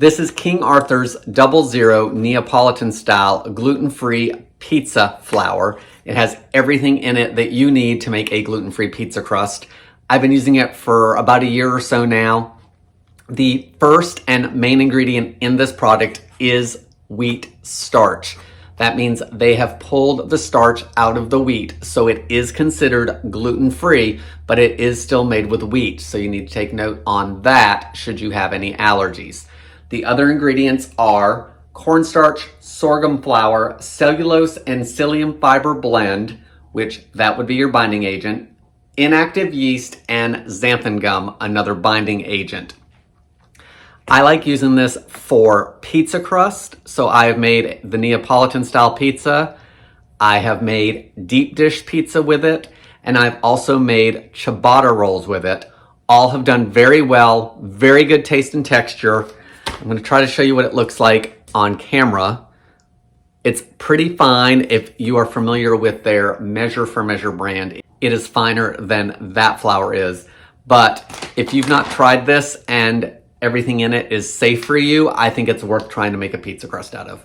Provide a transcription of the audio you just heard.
This is King Arthur's 00 Neapolitan style gluten-free pizza flour. It has everything in it that you need to make a gluten-free pizza crust. I've been using it for about a year or so now. The first and main ingredient in this product is wheat starch. That means they have pulled the starch out of the wheat, so it is considered gluten-free, but it is still made with wheat, so you need to take note on that should you have any allergies. The other ingredients are cornstarch, sorghum flour, cellulose and psyllium fiber blend, which that would be your binding agent, inactive yeast, and xanthan gum, another binding agent. I like using this for pizza crust, so I have made the Neapolitan style pizza, I have made deep dish pizza with it, and I've also made ciabatta rolls with it. All have done very well, very good taste and texture. I'm going to try to show you what it looks like on camera. It's pretty fine if you are familiar with their Measure for Measure brand. It is finer than that flour is. But if you've not tried this and everything in it is safe for you, I think it's worth trying to make a pizza crust out of.